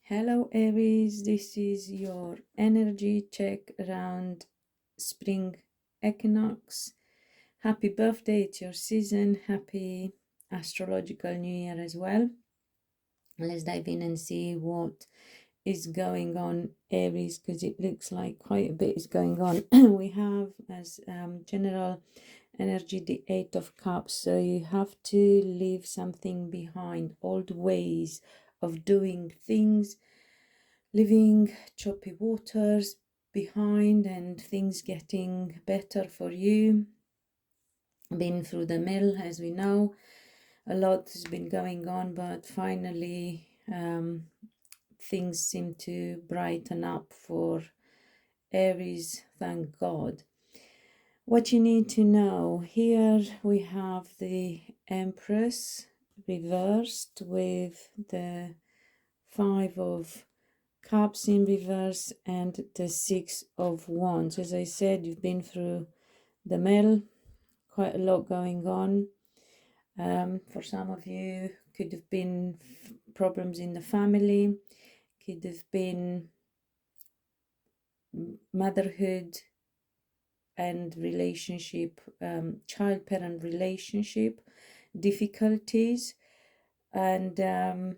Hello Aries, this is your energy check around spring equinox. Happy birthday, it's your season. Happy astrological new year as well. Let's dive in and see what is going on, Aries, because it looks like quite a bit is going on. We have as general energy the Eight of Cups, so you have to leave something behind, old ways of doing things, leaving choppy waters behind and things getting better for you. Been through the mill, as we know. A lot has been going on, but finally things seem to brighten up for Aries, thank God. What you need to know, here we have the Empress reversed with the Five of Cups in reverse and the Six of Wands. As I said, you've been through the mill, quite a lot going on. For some of you, could have been problems in the family, could have been motherhood and relationship, child-parent relationship difficulties, and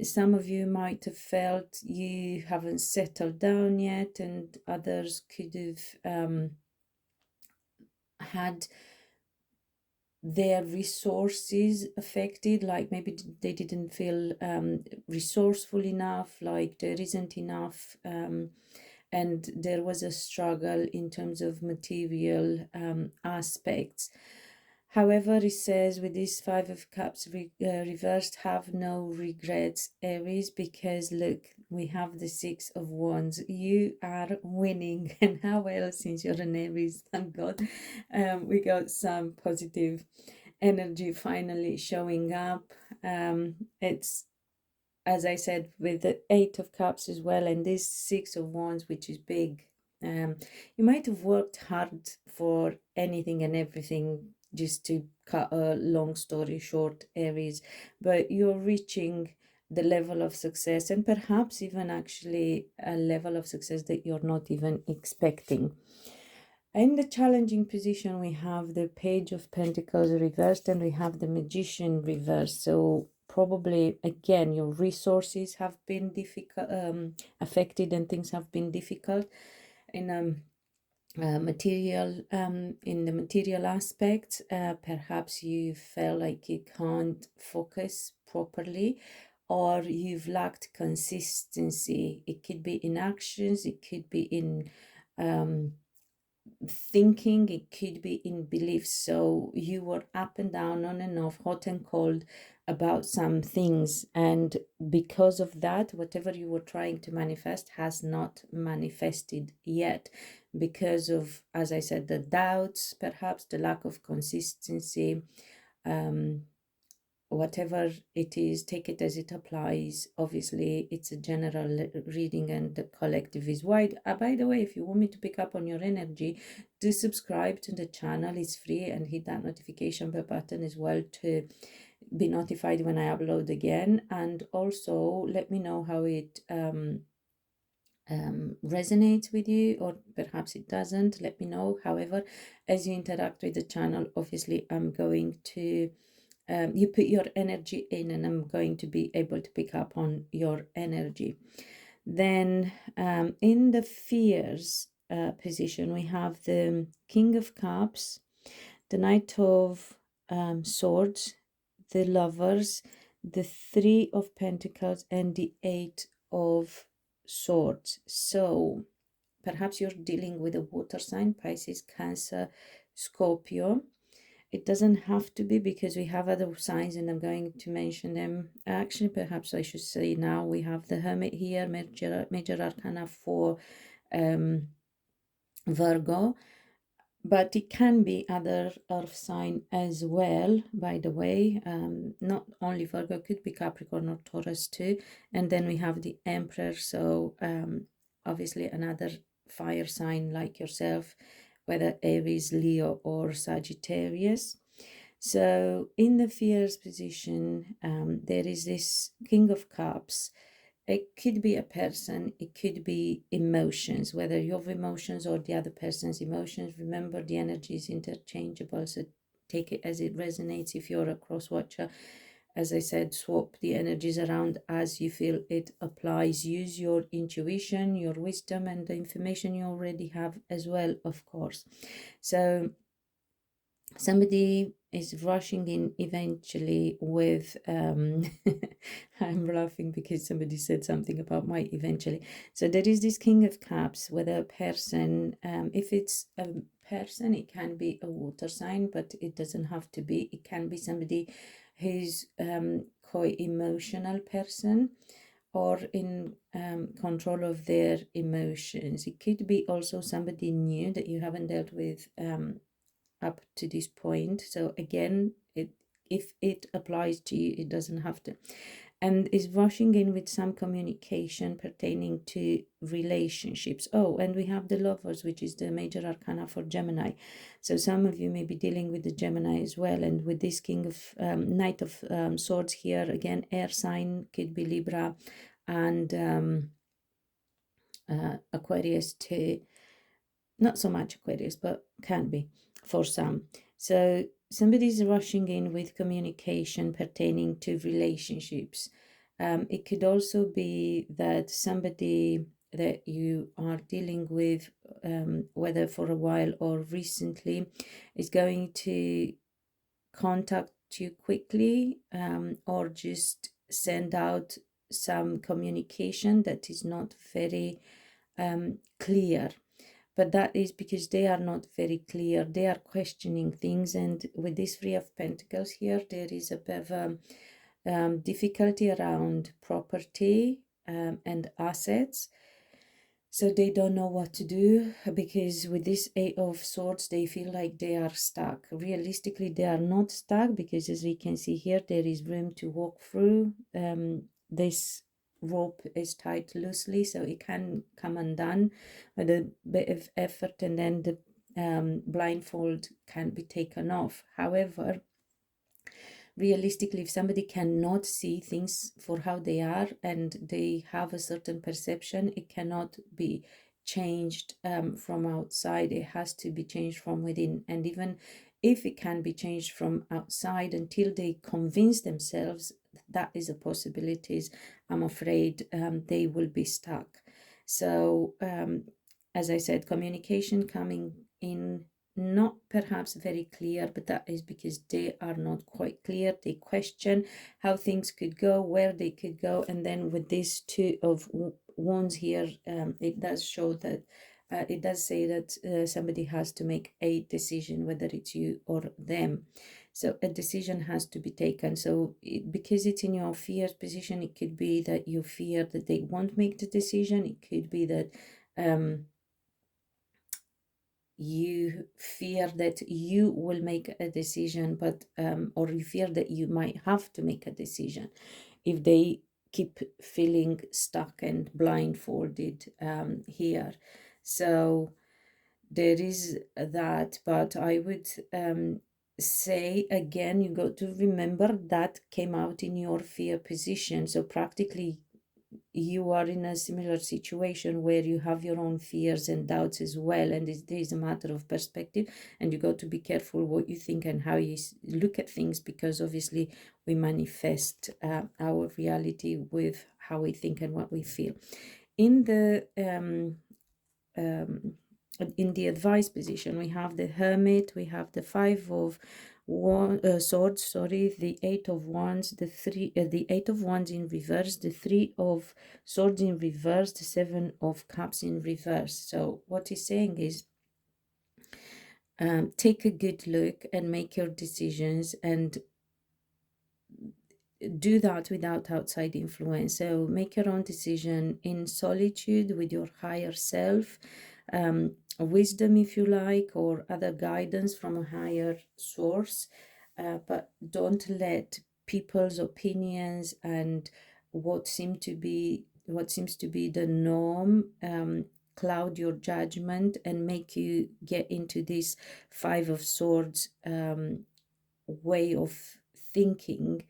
some of you might have felt you haven't settled down yet, and others could have had their resources affected, like maybe they didn't feel resourceful enough, like there isn't enough, and there was a struggle in terms of material aspects. However, it says with this Five of Cups reversed, have no regrets, Aries, because look, we have the Six of Wands. You are winning. And how well, since you're an Aries, thank God, we got some positive energy finally showing up. It's, as I said, with the Eight of Cups as well, and this Six of Wands, which is big. You might have worked hard for anything and everything, just to cut a long story short, Aries, but you're reaching the level of success, and perhaps even actually a level of success that you're not even expecting. In the challenging position, we have the Page of Pentacles reversed and we have the Magician reversed. So probably, again, your resources have been difficult, affected, and things have been difficult in material, in the material aspect. Perhaps you feel like you can't focus properly, or you've lacked consistency. It could be in actions, it could be in thinking, it could be in beliefs. So you were up and down, on and off, hot and cold about some things, and because of that, whatever you were trying to manifest has not manifested yet, because of, as I said, the doubts, perhaps the lack of consistency. Whatever it is, take it as it applies. Obviously, it's a general reading and the collective is wide. By the way, if you want me to pick up on your energy, do subscribe to the channel. It's free, and hit that notification bell button as well to be notified when I upload again. And also let me know how it resonates with you, or perhaps it doesn't. Let me know. However, as you interact with the channel, obviously I'm going to you put your energy in, and I'm going to be able to pick up on your energy. Then in the fears position, we have the King of Cups, the Knight of Swords, the Lovers, the Three of Pentacles, and the Eight of Swords. So perhaps you're dealing with a water sign, Pisces, Cancer, Scorpio. It doesn't have to be, because we have other signs and I'm going to mention them. Actually, perhaps I should say now we have the Hermit here, Major Arcana for Virgo, but it can be other earth sign as well, by the way. Not only Virgo, could be Capricorn or Taurus too. And then we have the Emperor, so obviously another fire sign like yourself, whether Aries, Leo, or Sagittarius. So in the fears position, there is this King of Cups, it could be a person, it could be emotions, whether your emotions or the other person's emotions. Remember, the energy is interchangeable, so take it as it resonates. If you're a cross watcher, as I said, swap the energies around as you feel it applies. Use your intuition, your wisdom, and the information you already have as well, of course. So somebody is rushing in eventually with I'm laughing because somebody said something about my eventually. So there is this King of Cups, whether a person, if it's a person, it can be a water sign, but it doesn't have to be. It can be somebody who's quite emotional person, or in control of their emotions. It could be also somebody new that you haven't dealt with up to this point. So again, if it applies to you, it doesn't have to. And is rushing in with some communication pertaining to relationships. Oh, and we have the Lovers, which is the major arcana for Gemini. So some of you may be dealing with the Gemini as well. And with this King of Knight of Swords here, again, air sign, could be Libra and Aquarius too. Not so much Aquarius, but can be for some. So somebody's rushing in with communication pertaining to relationships. It could also be that somebody that you are dealing with, whether for a while or recently, is going to contact you quickly, or just send out some communication that is not very clear. But that is because they are not very clear. They are questioning things. And with this Three of Pentacles here, there is a bit of difficulty around property and assets. So they don't know what to do, because with this Eight of Swords, they feel like they are stuck. Realistically, they are not stuck, because as we can see here, there is room to walk through. This rope is tied loosely, so it can come undone with a bit of effort, and then the blindfold can be taken off. However, realistically, if somebody cannot see things for how they are and they have a certain perception, it cannot be changed from outside. It has to be changed from within. And even if it can be changed from outside, until they convince themselves that is a possibility, I'm afraid they will be stuck. So as I said, communication coming in, not perhaps very clear, but that is because they are not quite clear. They question how things could go, where they could go. And then with this Two of Wands here, it does show that it does say that somebody has to make a decision, whether it's you or them. So a decision has to be taken. So because it's in your fear position, it could be that you fear that they won't make the decision. It could be that you fear that you will make a decision, but or you fear that you might have to make a decision if they keep feeling stuck and blindfolded here. So there is that, but I would say again, you got to remember that came out in your fear position. So practically you are in a similar situation where you have your own fears and doubts as well, and it is a matter of perspective, and you got to be careful what you think and how you look at things, because obviously we manifest our reality with how we think and what we feel. In the in the advice position, we have the Hermit, we have the Five of Swords, sorry, the Eight of Wands, the Eight of Wands in reverse, the Three of Swords in reverse, the Seven of Cups in reverse. So what he's saying is, take a good look and make your decisions, and do that without outside influence. So make your own decision in solitude with your higher self, wisdom if you like, or other guidance from a higher source, but don't let people's opinions and what seems to be the norm cloud your judgment and make you get into this Five of Swords way of thinking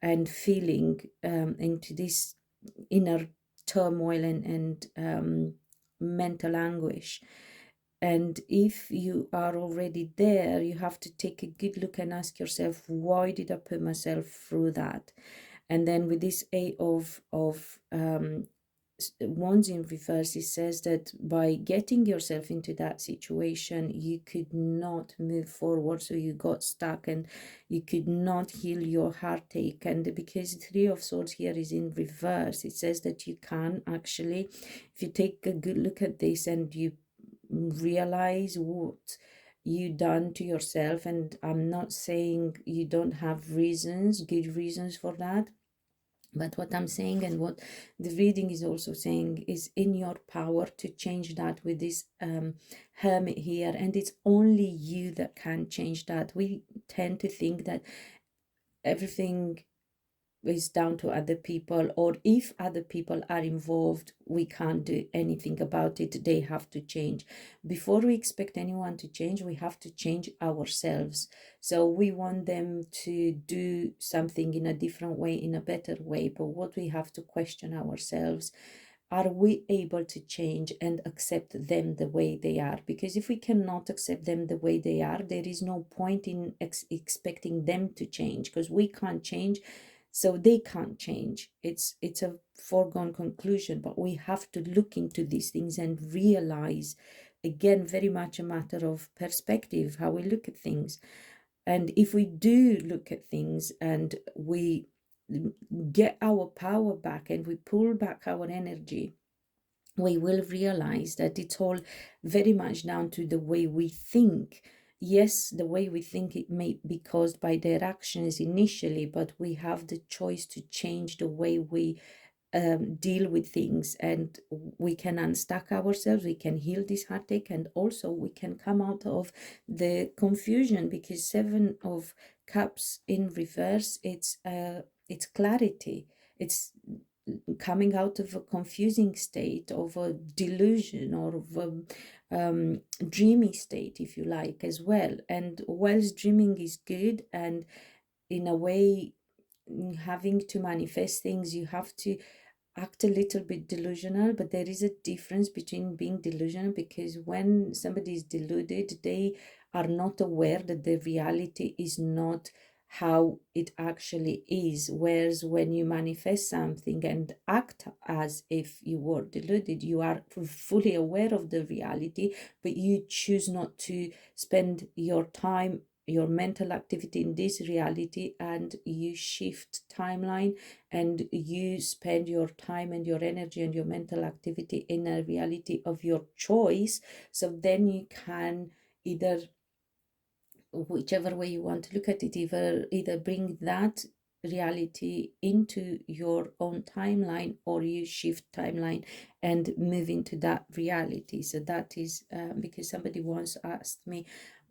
and feeling, into this inner turmoil and mental anguish. And if you are already there, you have to take a good look and ask yourself, why did I put myself through that? And then with this Eight of Wands in reverse, it says that by getting yourself into that situation, you could not move forward, so you got stuck and you could not heal your heartache. And because Three of Swords here is in reverse, it says that you can actually, if you take a good look at this and you realize what you done to yourself, and I'm not saying you don't have reasons, good reasons for that, but what I'm saying and what the reading is also saying is in your power to change that with this Hermit here. And it's only you that can change that. We tend to think that everything is down to other people, or if other people are involved, we can't do anything about it. They have to change. Before we expect anyone to change, we have to change ourselves. So we want them to do something in a different way, in a better way, but what we have to question ourselves, are we able to change and accept them the way they are? Because if we cannot accept them the way they are, there is no point in expecting them to change, because we can't change, so they can't change. It's a foregone conclusion. But we have to look into these things and realize, again, very much a matter of perspective, how we look at things. And if we do look at things and we get our power back and we pull back our energy, we will realize that it's all very much down to the way we think. Yes, the way we think, it may be caused by their actions initially, but we have the choice to change the way we deal with things, and we can unstuck ourselves, we can heal this heartache, and also we can come out of the confusion, because Seven of Cups in reverse, it's clarity. It's coming out of a confusing state, of a delusion, or of a dreamy state, if you like, as well. And whilst dreaming is good, and in a way having to manifest things, you have to act a little bit delusional, but there is a difference between being delusional, because when somebody is deluded, they are not aware that the reality is not how it actually is. Whereas when you manifest something and act as if you were deluded, you are fully aware of the reality, but you choose not to spend your time, your mental activity in this reality, and you shift timeline and you spend your time and your energy and your mental activity in a reality of your choice. So then you can either, whichever way you want to look at it, either bring that reality into your own timeline, or you shift timeline and move into that reality. So that is because somebody once asked me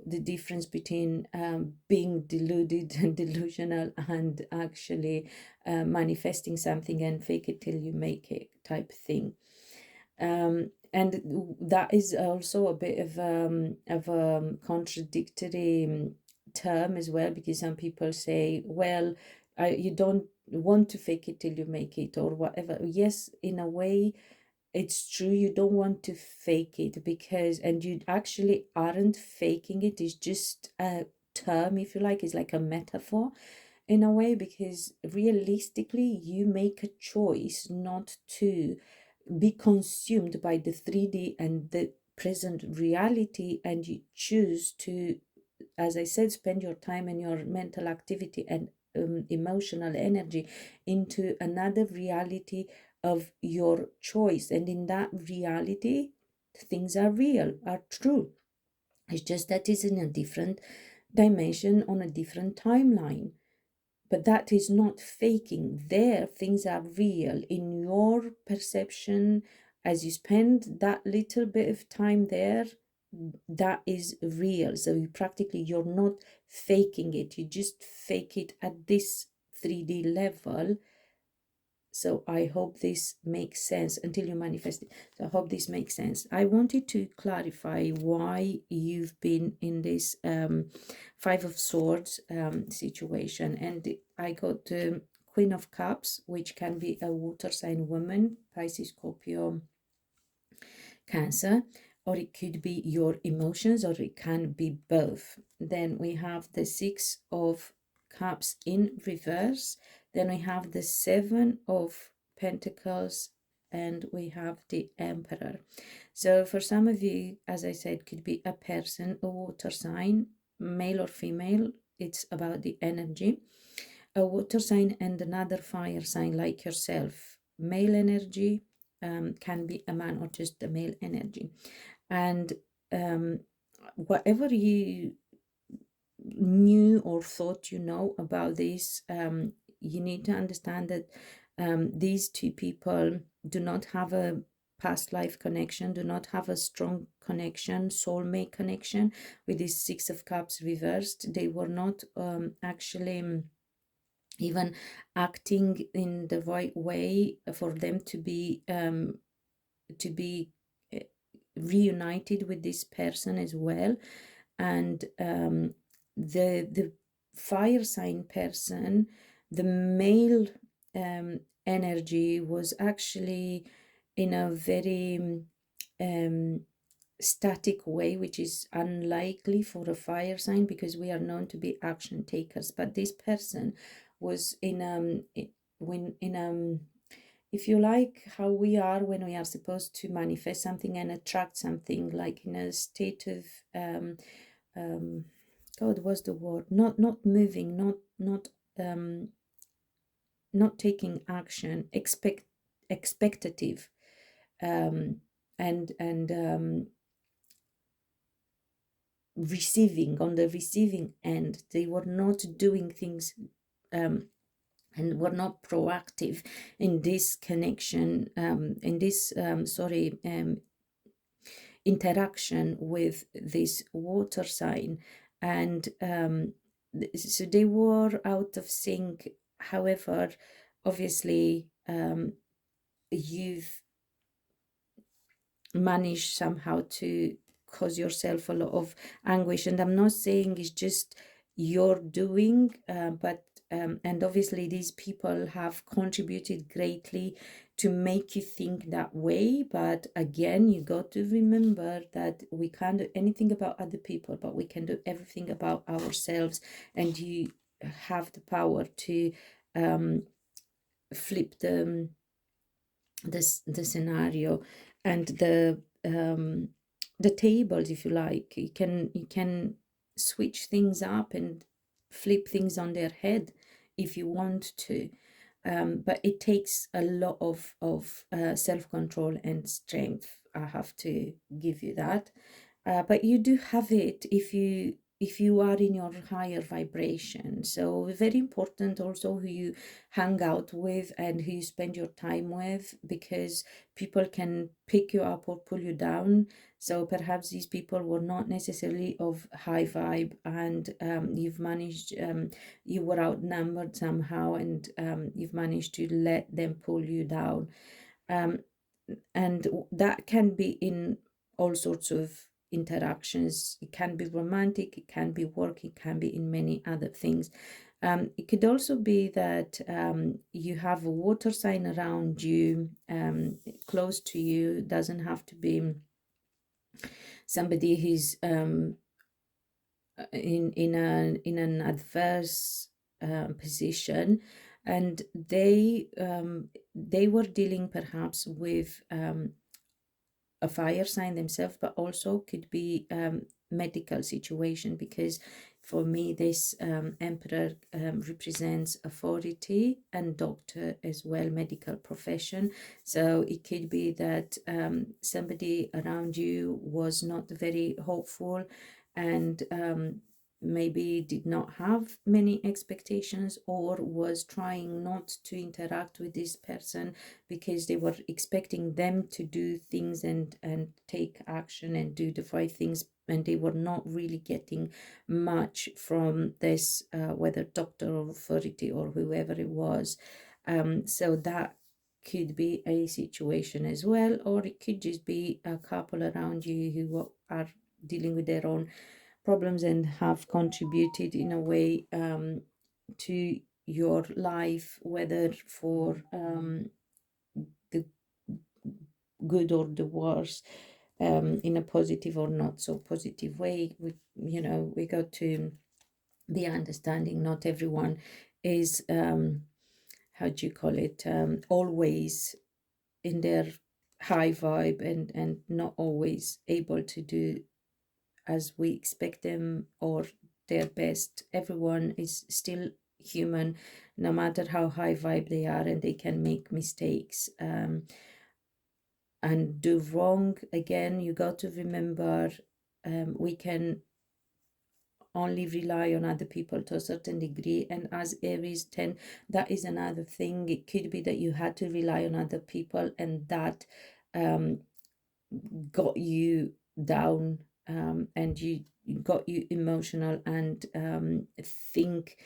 the difference between being deluded and delusional, and actually manifesting something and fake it till you make it type thing. And that is also a bit of a contradictory term as well, because some people say, well, you don't want to fake it till you make it, or whatever. Yes, in a way, it's true, you don't want to fake it, because, and you actually aren't faking it, it's just a term, if you like, it's like a metaphor in a way, because realistically you make a choice not to be consumed by the 3D and the present reality, and you choose to, as I said, spend your time and your mental activity and emotional energy into another reality of your choice. And in that reality, things are real, are true. It's just that it's in a different dimension, on a different timeline. But that is not faking. There, things are real in your perception. As you spend that little bit of time there, that is real. So you practically, you're not faking it. You just fake it at this 3D level. So I hope this makes sense until you manifest it. So I hope this makes sense. I wanted to clarify why you've been in this Five of Swords situation. And I got Queen of Cups, which can be a water sign woman, Pisces, Scorpio, Cancer, or it could be your emotions, or it can be both. Then we have the Six of Cups in reverse. Then we have the Seven of Pentacles, and we have the Emperor. So for some of you, as I said, could be a person, a water sign, male or female. It's about the energy. A water sign and another fire sign like yourself. Male energy, can be a man or just the male energy. And whatever you knew or thought you know about this, you need to understand that these two people do not have a past life connection, do not have a strong connection, soulmate connection with this Six of Cups reversed. They were not actually even acting in the right way for them to be uh, reunited with this person as well. And the fire sign person, the male energy was actually in a very static way, which is unlikely for a fire sign because we are known to be action takers. But this person was in if you like how we are when we are supposed to manifest something and attract something, like in a state of God, what's the word, not moving, not taking action, expectative, and receiving, on the receiving end. They were not doing things and were not proactive in this connection, in this interaction with this water sign. And so they were out of sync. However, obviously, you've managed somehow to cause yourself a lot of anguish. And I'm not saying it's just your doing, but and obviously these people have contributed greatly to make you think that way. But again, you got to remember that we can't do anything about other people, but we can do everything about ourselves. And you have the power to flip the scenario and the tables, if you like. You can switch things up and flip things on their head if you want to, but it takes a lot of self-control and strength. I have to give you that, but you do have it if you are in your higher vibration. So very important also who you hang out with and who you spend your time with, because people can pick you up or pull you down. So perhaps these people were not necessarily of high vibe, and you've managed, you were outnumbered somehow, and you've managed to let them pull you down. And that can be in all sorts of interactions. It can be romantic, it can be work, it can be in many other things. It could also be that you have a water sign around you, close to you. It doesn't have to be somebody who's in an adverse position, and they were dealing perhaps with a fire sign themselves, but also could be medical situation, because for me this emperor represents authority and doctor as well, medical profession. So it could be that somebody around you was not very hopeful, and maybe did not have many expectations, or was trying not to interact with this person because they were expecting them to do things and take action and do the right things, and they were not really getting much from this whether doctor or authority or whoever it was. So that could be a situation as well, or it could just be a couple around you who are dealing with their own problems and have contributed in a way to your life, whether for the good or the worse, in a positive or not so positive way. We got to be understanding. Not everyone is how do you call it, always in their high vibe, and not always able to do as we expect them or their best. Everyone is still human, no matter how high vibe they are, and they can make mistakes and do wrong. Again, you got to remember, we can only rely on other people to a certain degree, and as Aries 10, that is another thing. It could be that you had to rely on other people, and that got you down, and you got you emotional, and think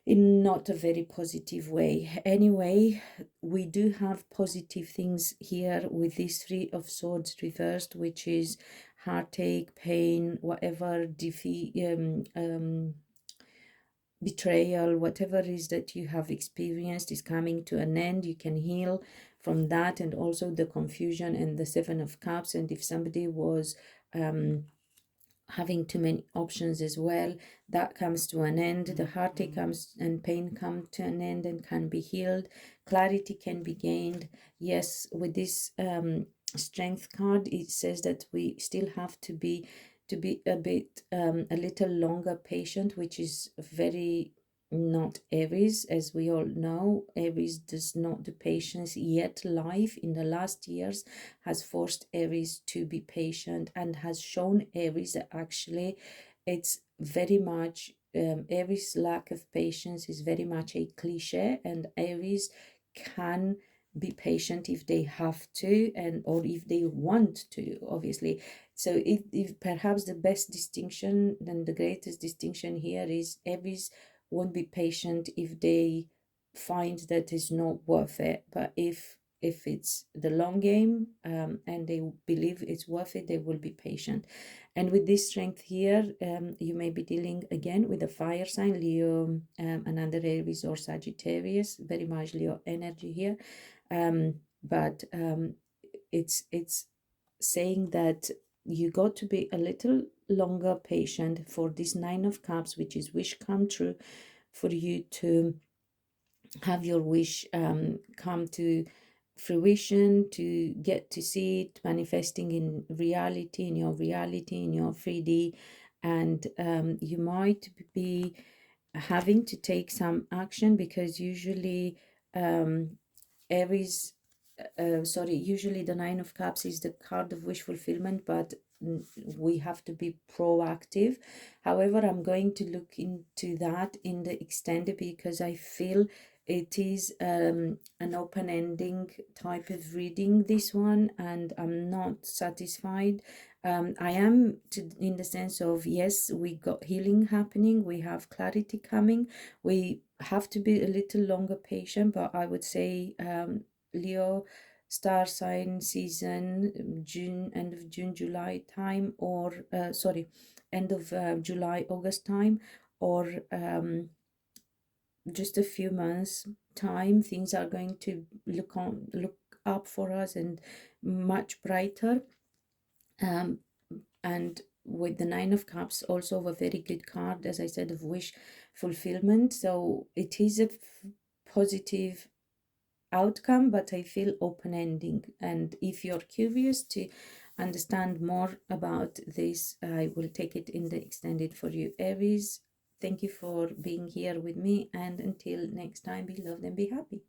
in not a very positive way. Anyway, we do have positive things here with this Three of Swords reversed, which is heartache, pain, whatever, betrayal, whatever it is that you have experienced is coming to an end. You can heal from that, and also the confusion and the Seven of Cups. And if somebody was having too many options as well, that comes to an end. The heartache comes and pain come to an end and can be healed. Clarity can be gained. Yes, with this strength card, it says that we still have to be a bit a little longer patient, which is very not Aries. As we all know, Aries does not do patience, yet life in the last years has forced Aries to be patient, and has shown Aries that actually it's very much Aries' lack of patience is very much a cliche, and Aries can be patient if they have to, and or if they want to, obviously. So if perhaps the best distinction and the greatest distinction here is Aries won't be patient if they find that it's not worth it, but if it's the long game, and they believe it's worth it, they will be patient. And with this strength here, you may be dealing again with a fire sign, Leo, another Aries or Sagittarius, very much Leo energy here. But it's saying that you got to be a little longer patient for this Nine of Cups, which is wish come true, for you to have your wish come to fruition, to get to see it manifesting in reality, in your reality, in your 3D. And you might be having to take some action, because usually Aries, usually the Nine of Cups is the card of wish fulfillment, but we have to be proactive. However, I'm going to look into that in the extended, because I feel it is an open-ending type of reading, this one, and I'm not satisfied. I am in the sense of, yes, we got healing happening, we have clarity coming, we have to be a little longer patient, but I would say Leo star sign season, June, end of June, July time, or end of July, August time, or just a few months time, things are going to look up for us and much brighter. And with the Nine of Cups, also a very good card, as I said, of wish fulfillment. So it is a positive outcome, but I feel open-ending. And if you're curious to understand more about this, I will take it in the extended for you, Aries. Thank you for being here with me, and until next time, be loved and be happy.